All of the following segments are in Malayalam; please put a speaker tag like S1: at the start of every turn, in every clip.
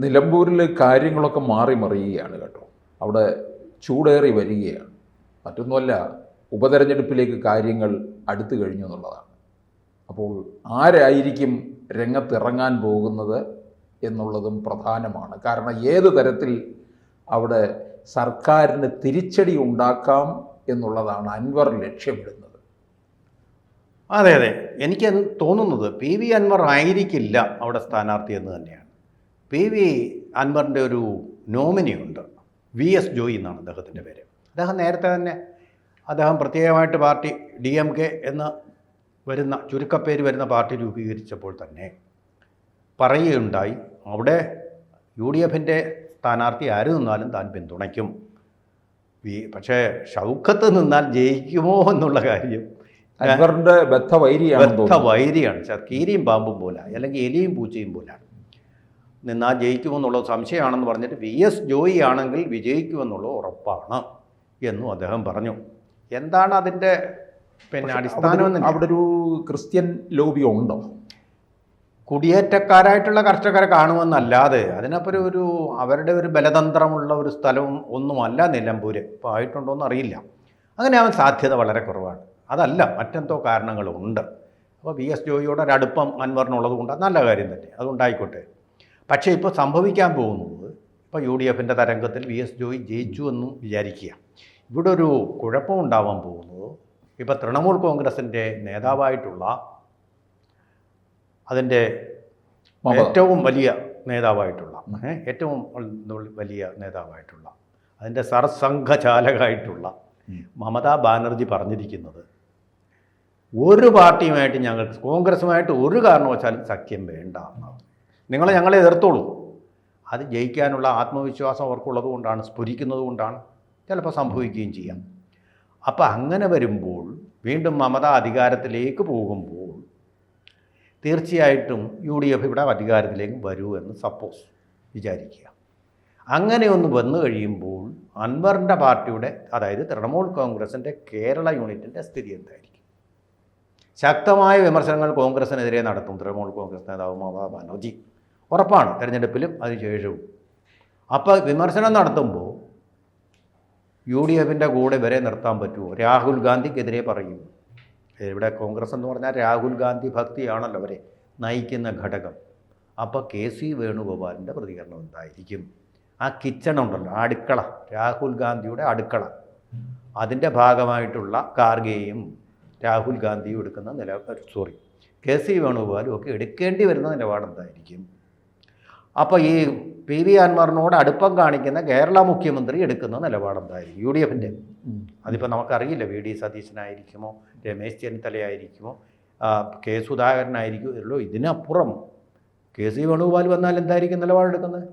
S1: നിലമ്പൂരിൽ കാര്യങ്ങളൊക്കെ മാറി മറിയുകയാണ് കേട്ടോ. അവിടെ ചൂടേറി വരികയാണ്. മറ്റൊന്നുമല്ല, ഉപതെരഞ്ഞെടുപ്പിലേക്ക് കാര്യങ്ങൾ അടുത്തു കഴിഞ്ഞു എന്നുള്ളതാണ്. അപ്പോൾ ആരായിരിക്കും രംഗത്തിറങ്ങാൻ പോകുന്നത് എന്നുള്ളതും പ്രധാനമാണ്. കാരണം ഏത് തരത്തിൽ അവിടെ സർക്കാരിന് തിരിച്ചടി ഉണ്ടാക്കാം എന്നുള്ളതാണ് അൻവർ ലക്ഷ്യമിടുന്നത്.
S2: അതെ അതെ, എനിക്ക് തോന്നുന്നത് പി വി അൻവർ ആയിരിക്കില്ല അവിടെ സ്ഥാനാർത്ഥി എന്ന് തന്നെയാണ്. പി വി അൻവറിൻ്റെ ഒരു നോമിനിയുണ്ട്, വി എസ് ജോയി എന്നാണ് അദ്ദേഹത്തിൻ്റെ പേര്. അദ്ദേഹം നേരത്തെ തന്നെ പ്രത്യേകമായിട്ട് പാർട്ടി DMK എന്ന് വരുന്ന ചുരുക്കപ്പേര് വരുന്ന പാർട്ടി രൂപീകരിച്ചപ്പോൾ തന്നെ പറയുകയുണ്ടായി, അവിടെ UDFൻ്റെ സ്ഥാനാർത്ഥി ആര് നിന്നാലും താൻ പിന്തുണയ്ക്കും. പക്ഷേ ഷൗക്കത്ത് നിന്നാൽ ജയിക്കുമോ എന്നുള്ള കാര്യം
S1: അൻവറിൻ്റെ
S2: ബദ്ധവൈരിയാണ്. കീരിയും പാമ്പും പോലെ, അല്ലെങ്കിൽ എലിയും പൂച്ചയും പോലാണ്. നിന്നാൽ ജയിക്കുമെന്നുള്ളത് സംശയമാണെന്ന് പറഞ്ഞിട്ട് VS ജോയി ആണെങ്കിൽ വിജയിക്കുമെന്നുള്ളത് ഉറപ്പാണ് എന്നും അദ്ദേഹം പറഞ്ഞു. എന്താണ് അതിൻ്റെ അടിസ്ഥാനം?
S1: അവിടെ ഒരു ക്രിസ്ത്യൻ ലോബി ഉണ്ടോ?
S2: കുടിയേറ്റക്കാരായിട്ടുള്ള കർഷകരെ കാണുമെന്നല്ലാതെ അതിനപ്പുറം അവരുടെ ഒരു ബലതന്ത്രമുള്ള ഒരു സ്ഥലവും ഒന്നുമല്ല നിലമ്പൂർ. ഇപ്പോൾ ആയിട്ടുണ്ടോ എന്ന് അറിയില്ല. അങ്ങനെ അവൻ സാധ്യത വളരെ കുറവാണ്. അതല്ല, മറ്റെന്തോ കാരണങ്ങളുണ്ട്. അപ്പോൾ VS ജോയിയോട് ഒരടുപ്പം അൻവറിനുള്ളത് കൊണ്ട് നല്ല കാര്യം തന്നെ, അതുകൊണ്ടായിക്കോട്ടെ. പക്ഷേ ഇപ്പോൾ സംഭവിക്കാൻ പോകുന്നത്, ഇപ്പോൾ UDFൻ്റെ തരംഗത്തിൽ VS ജോയി ജയിച്ചു എന്നും വിചാരിക്കുക. ഇവിടെ ഒരു കുഴപ്പമുണ്ടാവാൻ പോകുന്നത്, ഇപ്പോൾ തൃണമൂൽ കോൺഗ്രസിൻ്റെ നേതാവായിട്ടുള്ള അതിൻ്റെ ഏറ്റവും വലിയ നേതാവായിട്ടുള്ള അതിൻ്റെ സർസംഘചാലകമായിട്ടുള്ള മമതാ ബാനർജി പറഞ്ഞിരിക്കുന്നത്, ഒരു പാർട്ടിയുമായിട്ട് ഞങ്ങൾക്ക് കോൺഗ്രസുമായിട്ട് ഒരു കാരണവശാലും സഖ്യം വേണ്ട, ഞങ്ങളെ എതിർത്തോളൂ. അത് ജയിക്കാനുള്ള ആത്മവിശ്വാസം അവർക്കുള്ളത് കൊണ്ടാണ്, സ്ഫുരിക്കുന്നത് കൊണ്ടാണ്, ചിലപ്പോൾ സംഭവിക്കുകയും ചെയ്യാം. അപ്പോൾ അങ്ങനെ വരുമ്പോൾ വീണ്ടും മമത അധികാരത്തിലേക്ക് പോകുമ്പോൾ തീർച്ചയായിട്ടും UDF ഇവിടെ അധികാരത്തിലേക്ക് വരൂ എന്ന് സപ്പോസ് വിചാരിക്കുക. അങ്ങനെ ഒന്ന് വന്നു കഴിയുമ്പോൾ അൻവറിൻ്റെ പാർട്ടിയുടെ, അതായത് തൃണമൂൽ കോൺഗ്രസിൻ്റെ കേരള യൂണിറ്റിൻ്റെ സ്ഥിതി എന്തായിരിക്കും? ശക്തമായ വിമർശനങ്ങൾ കോൺഗ്രസിനെതിരെ നടത്തും തൃണമൂൽ കോൺഗ്രസ് നേതാവ് മമതാ ബാനർജി, ഉറപ്പാണ്, തെരഞ്ഞെടുപ്പിലും അതിനുശേഷവും. അപ്പോൾ വിമർശനം നടത്തുമ്പോൾ UDFൻ്റെ കൂടെ വരെ നിർത്താൻ പറ്റുമോ? രാഹുൽ ഗാന്ധിക്കെതിരെ പറയും. ഇവിടെ കോൺഗ്രസ് എന്ന് പറഞ്ഞാൽ രാഹുൽ ഗാന്ധി ഭക്തിയാണല്ലോ അവരെ നയിക്കുന്ന ഘടകം. അപ്പോൾ KC വേണുഗോപാലിൻ്റെ പ്രതികരണം എന്തായിരിക്കും? ആ കിച്ചൺ ഉണ്ടല്ലോ, അടുക്കള, രാഹുൽ ഗാന്ധിയുടെ അടുക്കള, അതിൻ്റെ ഭാഗമായിട്ടുള്ള ഖാർഗെയും രാഹുൽ ഗാന്ധിയും എടുക്കുന്ന KC വേണുഗോപാലും ഒക്കെ എടുക്കേണ്ടി വരുന്ന നിലപാടെന്തായിരിക്കും? അപ്പോൾ ഈ പി വി അൻവറിനോട് അടുപ്പം കാണിക്കുന്ന കേരള മുഖ്യമന്ത്രി എടുക്കുന്ന നിലപാടെന്തായിരിക്കും? UDFൻ്റെ. അതിപ്പോൾ നമുക്കറിയില്ല, VD സതീശനായിരിക്കുമോ, രമേശ് ചെന്നിത്തലയായിരിക്കുമോ, K സുധാകരനായിരിക്കുമല്ലോ. ഇതിനപ്പുറം KC വേണുഗോപാൽ വന്നാൽ എന്തായിരിക്കും നിലപാടെടുക്കുന്നത്?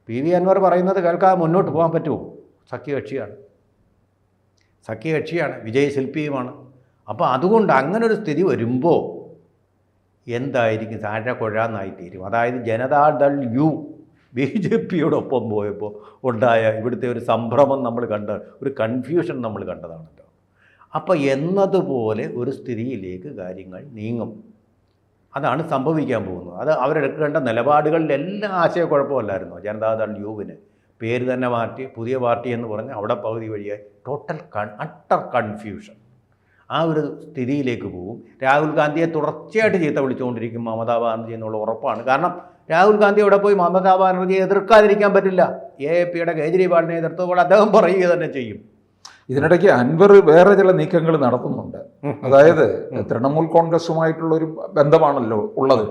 S2: പി വി അൻവർ പറയുന്നത് കേൾക്കാതെ മുന്നോട്ട് പോകാൻ പറ്റുമോ? സഖ്യകക്ഷിയാണ്, വിജയശില്പിയുമാണ്. അപ്പോൾ അതുകൊണ്ട് അങ്ങനൊരു സ്ഥിതി വരുമ്പോൾ എന്തായിരിക്കും? താഴെക്കുഴാന്നായി തീരും. അതായത് ജനതാദൾ U BJPയോടൊപ്പം പോയപ്പോൾ ഉണ്ടായ ഇവിടുത്തെ ഒരു സംഭ്രമം നമ്മൾ ഒരു കൺഫ്യൂഷൻ നമ്മൾ കണ്ടതാണല്ലോ. അപ്പോൾ എന്നതുപോലെ ഒരു സ്ഥിതിയിലേക്ക് കാര്യങ്ങൾ നീങ്ങും. അതാണ് സംഭവിക്കാൻ പോകുന്നത്. അത് അവരെടുക്കേണ്ട നിലപാടുകളിലെല്ലാം ആശയക്കുഴപ്പമല്ലായിരുന്നോ? ജനതാദൾ യുവിന് പേര് തന്നെ മാറ്റി പുതിയ പാർട്ടി എന്ന് പറഞ്ഞ് അവിടെ പകുതി വഴിയായി അട്ടർ കൺഫ്യൂഷൻ. ആ ഒരു സ്ഥിതിയിലേക്ക് പോകും. രാഹുൽ ഗാന്ധിയെ തുടർച്ചയായിട്ട് ചീത്ത വിളിച്ചുകൊണ്ടിരിക്കും മമതാ ബാനർജി എന്നുള്ള ഉറപ്പാണ്. കാരണം രാഹുൽ ഗാന്ധി അവിടെ പോയി മമതാ ബാനർജിയെ എതിർക്കാതിരിക്കാൻ പറ്റില്ല. AAPയുടെ കേജ്രിവാളിനെ എതിർത്തപ്പോൾ അദ്ദേഹം പറയുക തന്നെ ചെയ്യും.
S1: ഇതിനിടയ്ക്ക് അൻവർ വേറെ ചില നീക്കങ്ങൾ നടത്തുന്നുണ്ട്. അതായത് തൃണമൂൽ കോൺഗ്രസുമായിട്ടുള്ളൊരു ബന്ധമാണല്ലോ ഉള്ളത്.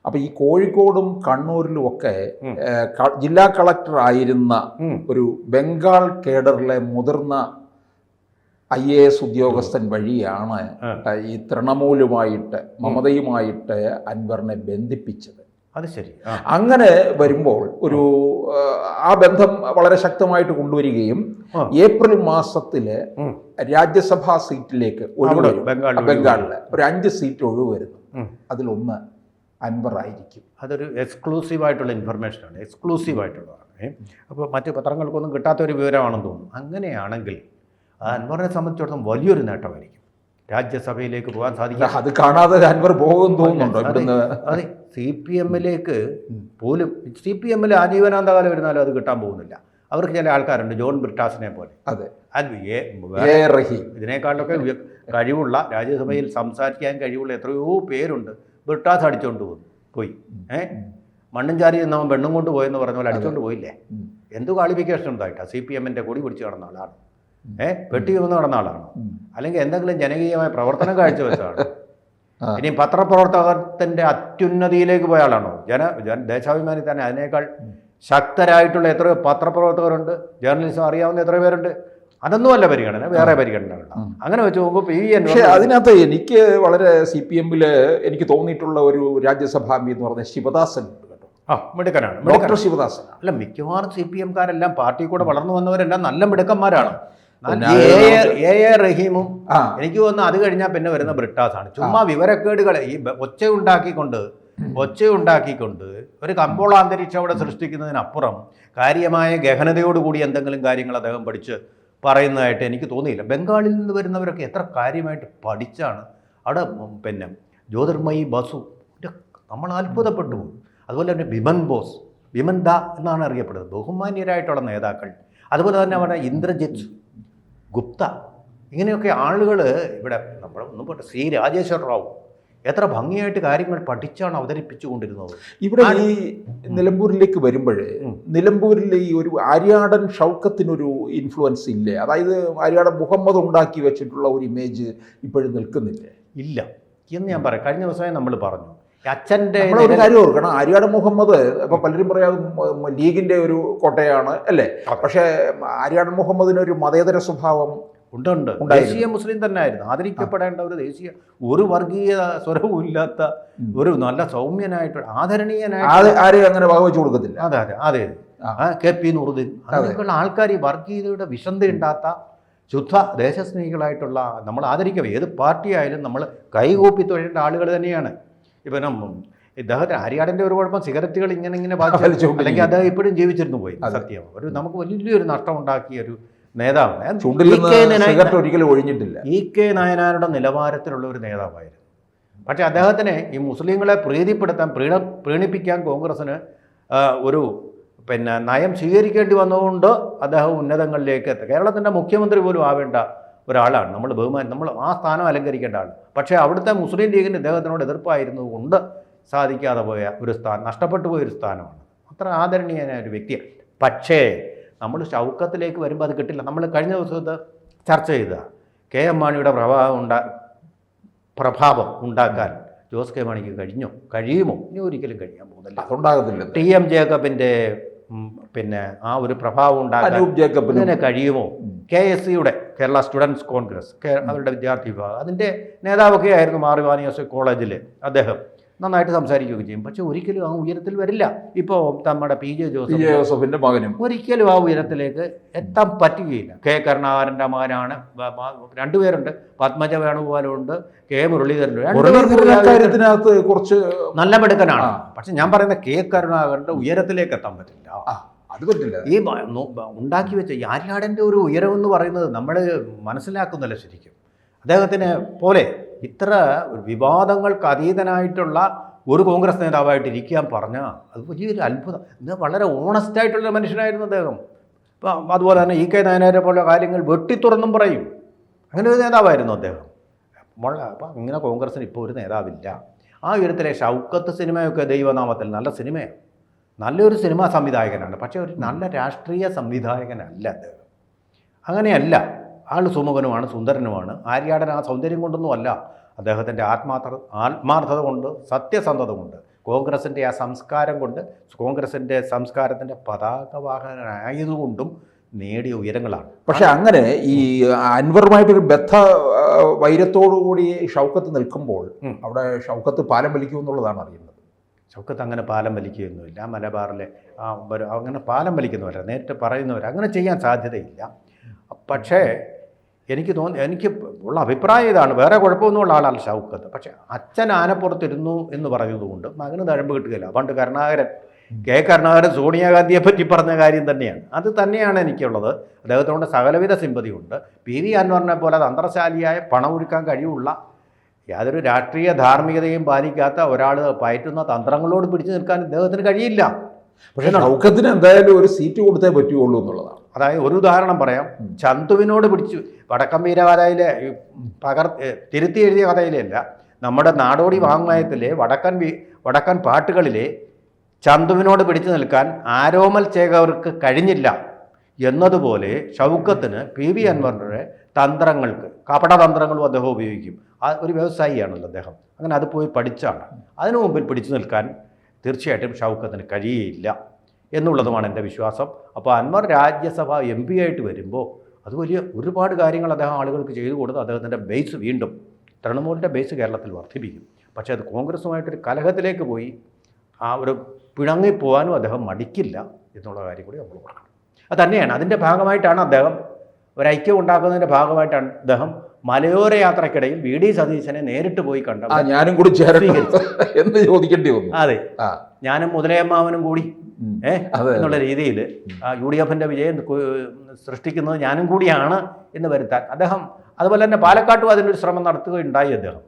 S1: അപ്പോൾ ഈ കോഴിക്കോടും കണ്ണൂരിലും ഒക്കെ ജില്ലാ കളക്ടർ ആയിരുന്ന ഒരു ബംഗാൾ കേഡറിലെ മുതിർന്ന IAS ഉദ്യോഗസ്ഥൻ വഴിയാണ് ഈ തൃണമൂലുമായിട്ട് മമതയുമായിട്ട് അൻവറിനെ ബന്ധിപ്പിച്ചത്.
S2: അത് ശരി.
S1: അങ്ങനെ വരുമ്പോൾ ആ ബന്ധം വളരെ ശക്തമായിട്ട് കൊണ്ടുവരികയും ഏപ്രിൽ മാസത്തില് രാജ്യസഭാ സീറ്റിലേക്ക് ബംഗാളില് ഒരു 5 സീറ്റ് ഒഴിവ് വരുന്നു. അതിലൊന്ന് അൻവർ ആയിരിക്കും.
S2: അതൊരു എക്സ്ക്ലൂസീവായിട്ടുള്ള ഇൻഫർമേഷനാണ്, എക്സ്ക്ലൂസീവായിട്ടുള്ളതാണ്. അപ്പോൾ മറ്റ് പത്രങ്ങൾക്കൊന്നും കിട്ടാത്തൊരു വിവരമാണെന്ന് തോന്നുന്നു. അങ്ങനെയാണെങ്കിൽ അൻവറിനെ സംബന്ധിച്ചിടത്തോളം വലിയൊരു നേട്ടമായിരിക്കും. രാജ്യസഭയിലേക്ക് പോകാൻ സാധിക്കില്ല.
S1: അത് കാണാതെ അൻവർ പോകുമെന്ന് തോന്നുന്നുണ്ടോ ഇവിടുന്ന്?
S2: അതെ, CPM-ലേക്ക് പോലും CPM-ൽ ആജീവനാന്തകാലം വരുന്നാലും അത് കിട്ടാൻ പോകുന്നില്ല. അവർക്ക് ചില ആൾക്കാരുണ്ട്, ജോൺ ബ്രിട്ടാസിനെ പോലെ.
S1: അതെ,
S2: ഇതിനേക്കാളൊക്കെ കഴിവുള്ള, രാജ്യസഭയിൽ സംസാരിക്കാൻ കഴിവുള്ള എത്രയോ പേരുണ്ട്. ബ്രിട്ടാസ് അടിച്ചുകൊണ്ട് പോയി. മണ്ണും ചാരി എന്നവൻ പെണ്ണും കൊണ്ട് പോയെന്ന് പറഞ്ഞ പോലെ അടിച്ചുകൊണ്ട് പോയില്ലേ? എന്ത് ക്വാളിഫിക്കേഷൻ ഉണ്ടായിട്ടാ? CPM-ന്റെ കൊടി പിടിച്ച് നടന്ന ആളാണ്, പെട്ടി വന്ന് നടന്ന ആളാണ്, അല്ലെങ്കിൽ എന്തെങ്കിലും ജനകീയമായ പ്രവർത്തനം കാഴ്ചവെച്ചതാണ്? ഇനി പത്രപ്രവർത്തകത്തിന്റെ അത്യുന്നതിയിലേക്ക് പോയ ആളാണോ? ദേശാഭിമാനി തന്നെ അതിനേക്കാൾ ശക്തരായിട്ടുള്ള എത്രയോ പത്രപ്രവർത്തകരുണ്ട്, ജേർണലിസം അറിയാവുന്ന എത്രയോ പേരുണ്ട്. അതൊന്നുമല്ല പരിഗണന, വേറെ പരിഗണനകളാണ്. അങ്ങനെ വെച്ച് നോക്കുമ്പോൾ
S1: പക്ഷേ അതിനകത്ത് എനിക്ക് വളരെ CPM-ൽ എനിക്ക് തോന്നിയിട്ടുള്ള ഒരു രാജ്യസഭാ എം പി എന്ന് പറഞ്ഞ ശിവദാസൻ കേട്ടോ.
S2: മിടുക്കനാണ്,
S1: ഡോക്ടർ ശിവദാസൻ.
S2: അല്ല, മിക്കവാറും CPM-കാരെല്ലാം പാർട്ടി കൂടെ വളർന്നു വന്നവരെല്ലാം നല്ല മിടുക്കന്മാരാണ്. റഹീമും എനിക്ക് തോന്നുന്നു അത് കഴിഞ്ഞാൽ പിന്നെ വരുന്ന ബ്രിട്ടാസാണ്. ചുമ്മാ വിവരക്കേടുകളെ ഈ ഒച്ചയുണ്ടാക്കിക്കൊണ്ട് ഒരു കമ്പോളാന്തരീക്ഷം അവിടെ സൃഷ്ടിക്കുന്നതിനപ്പുറം കാര്യമായ ഗഹനതയോടുകൂടി എന്തെങ്കിലും കാര്യങ്ങൾ അദ്ദേഹം പഠിച്ച് പറയുന്നതായിട്ട് എനിക്ക് തോന്നിയില്ല. ബംഗാളിൽ നിന്ന് വരുന്നവരൊക്കെ എത്ര കാര്യമായിട്ട് പഠിച്ചാണ് അവിടെ. പിന്നെ ജ്യോതിർമയി ബസു, നമ്മൾ അത്ഭുതപ്പെട്ടു പോകും. അതുപോലെ തന്നെ വിമൻ ദ എന്നാണ് അറിയപ്പെടുന്നത്, ബഹുമാന്യരായിട്ടുള്ള നേതാക്കൾ. അതുപോലെ തന്നെ അവിടെ ഇന്ദ്രജിത്ത് ഗുപ്ത, ഇങ്ങനെയൊക്കെ ആളുകൾ ഇവിടെ. നമ്മൾ ഒന്നും പോട്ടെ, C. രാജേശ്വർ റാവു എത്ര ഭംഗിയായിട്ട് കാര്യങ്ങൾ പഠിച്ചാണ് അവതരിപ്പിച്ചുകൊണ്ടിരുന്നത്.
S1: ഇവിടെ ഈ നിലമ്പൂരിലേക്ക് വരുമ്പോഴേ, നിലമ്പൂരിൽ ഈ ഒരു ആര്യാടൻ ഷൗക്കത്തിനൊരു ഇൻഫ്ലുവൻസ് ഇല്ലേ? അതായത് ആര്യാടൻ മുഹമ്മദ് ഉണ്ടാക്കി വെച്ചിട്ടുള്ള ഒരു ഇമേജ് ഇപ്പോഴും നിൽക്കുന്നില്ലേ?
S2: ഇല്ല എന്ന് ഞാൻ പറയാം. കഴിഞ്ഞ ദിവസമായി നമ്മൾ പറഞ്ഞു, അച്ഛൻ്റെ
S1: ഒരു കാര്യം ഓർക്കണം, ആര്യാടൻ മുഹമ്മദ് ഇപ്പൊ പലരും പറയാം ലീഗിന്റെ ഒരു കോട്ടയാണ് അല്ലേ? പക്ഷേ ആര്യാടൻ മുഹമ്മദിനൊരു മതേതര സ്വഭാവം
S2: ഉണ്ട്. ദേശീയ മുസ്ലിം തന്നെ ആയിരുന്നു, ആദരിക്കപ്പെടേണ്ട ഒരു ദേശീയ, ഒരു വർഗീയ സ്വരവും ഇല്ലാത്ത ഒരു നല്ല സൗമ്യനായിട്ട് ആദരണീയനായിട്ട്
S1: ആരെയും അങ്ങനെ വകവെച്ച് കൊടുക്കത്തില്ല.
S2: അതെ. KP നൂറുദ്ദീൻ, അങ്ങനെയൊക്കെയുള്ള ആൾക്കാർ ഈ വർഗീയതയുടെ വിഷന്ത ഉണ്ടാത്ത ശുദ്ധ ദേശസ്നേഹികളായിട്ടുള്ള, നമ്മൾ ആദരിക്കുക. ഏത് പാർട്ടി ആയാലും നമ്മൾ കൈകൂപ്പി തൊഴേണ്ട ആളുകൾ തന്നെയാണ്. ഇപ്പം ഇദ്ദേഹത്തിന് ആര്യാടൻ്റെ ഒരു കുഴപ്പം, സിഗരറ്റുകൾ ഇങ്ങനെ ബാധിച്ചു, അല്ലെങ്കിൽ അദ്ദേഹം ഇപ്പോഴും ജീവിച്ചിരുന്നു പോയി. സത്യം, നമുക്ക് വലിയൊരു നഷ്ടം ഉണ്ടാക്കിയ ഒരു നേതാവാണ്.
S1: ഒരിക്കലും ഒഴിഞ്ഞിട്ടില്ല.
S2: EK നായനാരുടെ നിലവാരത്തിലുള്ള ഒരു നേതാവായിരുന്നു. പക്ഷേ അദ്ദേഹത്തിന് ഈ മുസ്ലിങ്ങളെ പ്രീതിപ്പെടുത്താൻ, പ്രീണിപ്പിക്കാൻ കോൺഗ്രസ്സിന് ഒരു നയം സ്വീകരിക്കേണ്ടി വന്നതുകൊണ്ട് അദ്ദേഹം ഉന്നതങ്ങളിലേക്ക് എത്തുക. കേരളത്തിൻ്റെ മുഖ്യമന്ത്രി പോലും ആവേണ്ട ഒരാളാണ്. നമ്മൾ ആ സ്ഥാനം അലങ്കരിക്കേണ്ട ആൾ. പക്ഷേ അവിടുത്തെ മുസ്ലിം ലീഗിന് ഇദ്ദേഹത്തിനോട് എതിർപ്പായിരുന്നത് കൊണ്ട് സാധിക്കാതെ പോയ ഒരു സ്ഥാനം, നഷ്ടപ്പെട്ടു പോയൊരു സ്ഥാനമാണ്. അത്ര ആദരണീയനായ ഒരു വ്യക്തിയാണ്. പക്ഷേ നമ്മൾ ഷൗക്കത്തിലേക്ക് വരുമ്പോൾ അത് കിട്ടില്ല. നമ്മൾ കഴിഞ്ഞ ദിവസത്തെ ചർച്ച ചെയ്ത KM മാണിയുടെ പ്രഭാവം ഉണ്ടാക്കാൻ ജോസ് കെ മാണിക്ക് കഴിയുമോ? ഇനി ഒരിക്കലും കഴിയാൻ പോകുന്നില്ല.
S1: അതുണ്ടാകത്തില്ല.
S2: TM ജേക്കബിൻ്റെ ആ ഒരു പ്രഭാവം ഉണ്ടാക്കാൻ കഴിയുമോ? KSCയുടെ കേരള സ്റ്റുഡൻസ് കോൺഗ്രസ്, അവരുടെ വിദ്യാർത്ഥി വിഭാഗം, അതിൻ്റെ നേതാവൊക്കെ ആയിരുന്നു മാറിവാനിയോസ് കോളേജിൽ. അദ്ദേഹം നന്നായിട്ട് സംസാരിക്കുകയൊക്കെ ചെയ്യും. പക്ഷെ ഒരിക്കലും ആ ഉയരത്തിൽ വരില്ല. ഇപ്പോൾ നമ്മുടെ PJ ജോസഫിൻ്റെ മകനും ഒരിക്കലും ആ ഉയരത്തിലേക്ക് എത്താൻ പറ്റുകയില്ല. K. കരുണാകരൻ്റെ മകനാണ്, രണ്ടുപേരുണ്ട്, പത്മജ വേണുഗോപാലുണ്ട്, K. മുരളീധരനുണ്ട്.
S1: കുറച്ച് നല്ല
S2: മിടുക്കനാണ്. പക്ഷെ ഞാൻ പറയുന്ന K. കരുണാകരൻ്റെ ഉയരത്തിലേക്ക് എത്താൻ പറ്റില്ല.
S1: അത് പറ്റില്ല.
S2: ഈ ഉണ്ടാക്കി വെച്ച ഈ ആര്യാടൻ്റെ ഒരു ഉയരം എന്ന് പറയുന്നത് നമ്മൾ മനസ്സിലാക്കുന്നില്ല ശരിക്കും. അദ്ദേഹത്തിനെ പോലെ ഇത്ര വിവാദങ്ങൾക്ക് അതീതനായിട്ടുള്ള ഒരു കോൺഗ്രസ് നേതാവായിട്ട് ഇരിക്കാൻ പറഞ്ഞാൽ അത് വലിയൊരു അത്ഭുതം. ഇത് വളരെ ഓണസ്റ്റായിട്ടുള്ള മനുഷ്യനായിരുന്നു അദ്ദേഹം. ഇപ്പം അതുപോലെ തന്നെ EK നായനാരെ പോലെ കാര്യങ്ങൾ വെട്ടിത്തുറന്നും പറയും. അങ്ങനെ ഒരു നേതാവായിരുന്നു അദ്ദേഹം. അപ്പം ഇങ്ങനെ കോൺഗ്രസ്സിന് ഇപ്പോൾ ഒരു നേതാവില്ല. ആ ഉയരത്തിലെ ഷൗക്കത്ത് സിനിമയൊക്കെ ദൈവനാമത്തിൽ നല്ല സിനിമയാണ്, നല്ലൊരു സിനിമാ സംവിധായകനാണ്. പക്ഷേ ഒരു നല്ല രാഷ്ട്രീയ സംവിധായകനല്ല അദ്ദേഹം. അങ്ങനെയല്ല. ആൾ സുമുഖനുമാണ്, സുന്ദരനുമാണ്. ആര്യാടൻ ആ സൗന്ദര്യം കൊണ്ടൊന്നും അല്ല, അദ്ദേഹത്തിൻ്റെ ആത്മാർത്ഥത കൊണ്ട്, സത്യസന്ധത കൊണ്ട്, കോൺഗ്രസിൻ്റെ ആ സംസ്കാരം കൊണ്ട്, കോൺഗ്രസിൻ്റെ സംസ്കാരത്തിൻ്റെ പതാകവാഹകനായതുകൊണ്ടും നേടിയ ഉയരങ്ങളാണ്.
S1: പക്ഷെ അങ്ങനെ ഈ അൻവറുമായിട്ടൊരു വൈരത്തോടുകൂടി ഷൗക്കത്ത് നിൽക്കുമ്പോൾ അവിടെ ഷൗക്കത്ത് പാലം വലിക്കുമെന്നുള്ളതാണ് അറിയുന്നത്.
S2: ഷൗക്കത്ത് അങ്ങനെ പാലം വലിക്കുകയൊന്നുമില്ല. മലബാറിലെ അങ്ങനെ പാലം വലിക്കുന്നവരെ, നേരിട്ട് പറയുന്നവർ അങ്ങനെ ചെയ്യാൻ സാധ്യതയില്ല. പക്ഷേ എനിക്ക് ഉള്ള അഭിപ്രായം ഇതാണ്, വേറെ കുഴപ്പമൊന്നുമുള്ള ആളാണ് ഷൗക്കത്ത്. പക്ഷേ അച്ഛൻ ആനപ്പുറത്തിരുന്നു എന്ന് പറയുന്നതുകൊണ്ട് മകന് തഴമ്പ് കിട്ടുകയില്ല. പണ്ട് കരുണാകരൻ കെ കരുണാകരൻ സോണിയാഗാന്ധിയെ പറ്റി പറഞ്ഞ കാര്യം തന്നെയാണ്. അത് തന്നെയാണ് എനിക്കുള്ളത്. അദ്ദേഹത്തോട് സകലവിധ സിമ്പതിയുണ്ട്. PV അൻവറിനെ പോലെ തന്ത്രശാലിയായ പണമൊഴുക്കാൻ കഴിവുള്ള യാതൊരു രാഷ്ട്രീയ ധാർമ്മികതയും പാലിക്കാത്ത ഒരാൾ പയറ്റുന്ന തന്ത്രങ്ങളോട് പിടിച്ചു നിൽക്കാൻ ഇദ്ദേഹത്തിന് കഴിയില്ല.
S1: പക്ഷേ ഷൗക്കത്തിന് എന്തായാലും ഒരു സീറ്റ് കൊടുത്തേ പറ്റുകയുള്ളൂ എന്നുള്ളതാണ്.
S2: അതായത് ഒരു ഉദാഹരണം പറയാം. ചന്തുവിനോട് പിടിച്ചു വടക്കം വീരകഥയിലെ തിരുത്തി എഴുതിയ കഥയിലല്ല, നമ്മുടെ നാടോടി വാങ്മയത്തിലെ വടക്കൻ പാട്ടുകളിലെ ചന്തുവിനോട് പിടിച്ചു നിൽക്കാൻ ആരോമൽ ചേകവർക്ക് കഴിഞ്ഞില്ല എന്നതുപോലെ ഷൗക്കത്തിന് PV അൻവറിൻ്റെ തന്ത്രങ്ങൾക്ക് കപടതന്ത്രങ്ങളും അദ്ദേഹം ഉപയോഗിക്കും. ഒരു വ്യവസായിയാണല്ലോ അദ്ദേഹം. അങ്ങനെ അത് പോയി പഠിച്ചാണ്. അതിനു മുമ്പിൽ പിടിച്ചു നിൽക്കാൻ തീർച്ചയായിട്ടും ഷൗക്കത്തിന് കഴിയുകയില്ല എന്നുള്ളതുമാണ് എൻ്റെ വിശ്വാസം. അപ്പോൾ അൻവർ രാജ്യസഭ MP ആയിട്ട് വരുമ്പോൾ അത് വലിയ ഒരുപാട് കാര്യങ്ങൾ അദ്ദേഹം ആളുകൾക്ക് ചെയ്തു കൊടുത്ത് അദ്ദേഹത്തിൻ്റെ ബേസ് വീണ്ടും തൃണമൂലിൻ്റെ ബേസ് കേരളത്തിൽ വർദ്ധിപ്പിക്കും. പക്ഷേ അത് കോൺഗ്രസുമായിട്ടൊരു കലഹത്തിലേക്ക് പോയി ആ ഒരു പിണങ്ങിപ്പോവാനും അദ്ദേഹം മടിക്കില്ല എന്നുള്ള കാര്യം കൂടി നമ്മൾ ഓർക്കണം. അത് തന്നെയാണ് അതിൻ്റെ ഭാഗമായിട്ടാണ് അദ്ദേഹം ഒരൈക്യം ഉണ്ടാക്കുന്നതിൻ്റെ ഭാഗമായിട്ടാണ് അദ്ദേഹം മലയോര യാത്രക്കിടയിൽ VD സതീശനെ നേരിട്ട് പോയി കണ്ട
S1: ഞാനും കൂടി എന്ന് ചോദിക്കേണ്ടി വന്നു.
S2: അതെ, ഞാനും മുതലയമ്മാവനും കൂടി എന്നുള്ള രീതിയിൽ UDFൻ്റെ വിജയം സൃഷ്ടിക്കുന്നത് ഞാനും കൂടിയാണ് എന്ന് വരുത്താൻ അദ്ദേഹം, അതുപോലെ തന്നെ പാലക്കാട്ടും അതിനൊരു ശ്രമം നടത്തുകയുണ്ടായി അദ്ദേഹം.